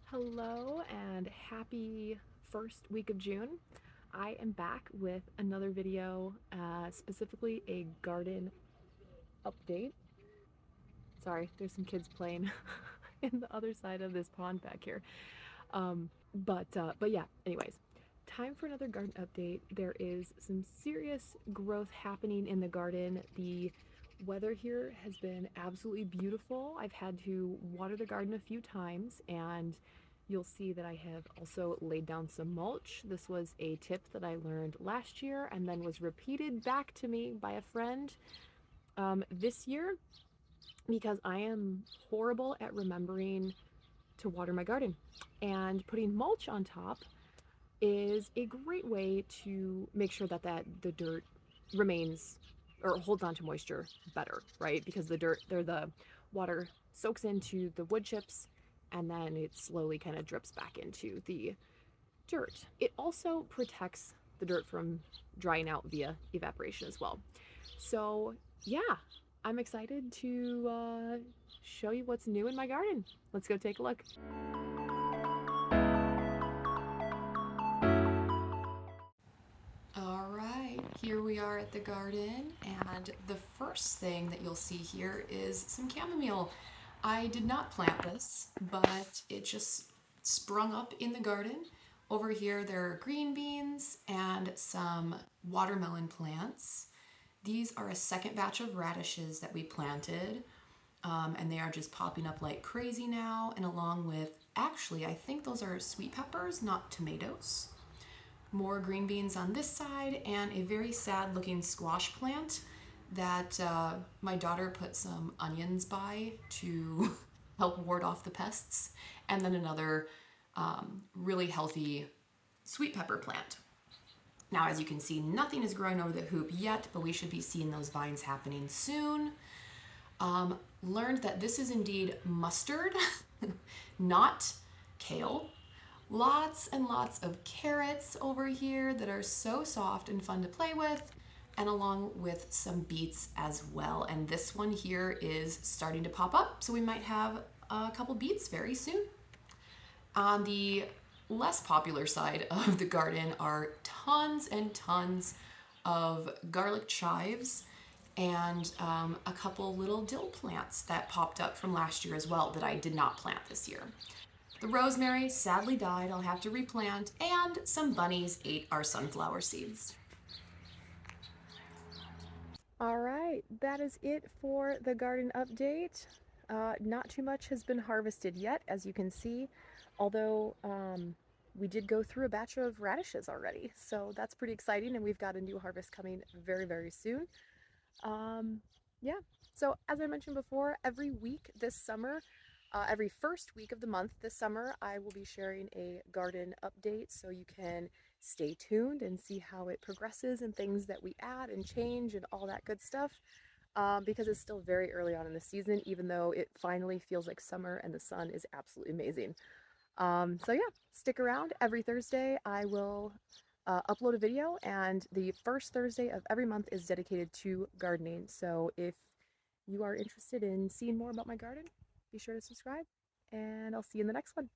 Hello and happy first week of June. I am back with another video, specifically a garden update. Sorry, there's some kids playing in the other side of this pond back here. But yeah, anyways, time for another garden update. There is some serious growth happening in the garden. The weather here has been absolutely beautiful. I've had to water the garden a few times, and you'll see that I have also laid down some mulch. This was a tip that I learned last year and then was repeated back to me by a friend this year because I am horrible at remembering to water my garden. And putting mulch on top is a great way to make sure that the dirt remains or holds on to moisture better, right? Because the water soaks into the wood chips and then it slowly kind of drips back into the dirt. It also protects the dirt from drying out via evaporation as well. So, yeah, I'm excited to show you what's new in my garden. Let's go take a look. All right, here we are at the garden, and the first thing that you'll see here is some chamomile. I did not plant this, but it just sprung up in the garden. Over here, there are green beans and some watermelon plants. These are a second batch of radishes that we planted, and they are just popping up like crazy now, and along with, actually, I think those are sweet peppers, not tomatoes. More green beans on this side, and a very sad looking squash plant that my daughter put some onions by to help ward off the pests, and then another really healthy sweet pepper plant. Now, as you can see, nothing is growing over the hoop yet, but we should be seeing those vines happening soon. Learned that this is indeed mustard, not kale. Lots and lots of carrots over here that are so soft and fun to play with, and along with some beets as well. And this one here is starting to pop up, so we might have a couple beets very soon. On the less popular side of the garden are tons and tons of garlic chives and a couple little dill plants that popped up from last year as well that I did not plant this year. The rosemary sadly died, I'll have to replant, and some bunnies ate our sunflower seeds. All right, that is it for the garden update. Not too much has been harvested yet, as you can see, although we did go through a batch of radishes already, so that's pretty exciting, and we've got a new harvest coming very, very soon. Um, yeah, so as I mentioned before, every week this summer, every first week of the month this summer, I will be sharing a garden update so you can stay tuned and see how it progresses and things that we add and change and all that good stuff. Because it's still very early on in the season, even though it finally feels like summer and the sun is absolutely amazing. So yeah, stick around. Every Thursday, I will upload a video, and the first Thursday of every month is dedicated to gardening. So if you are interested in seeing more about my garden, be sure to subscribe, and I'll see you in the next one.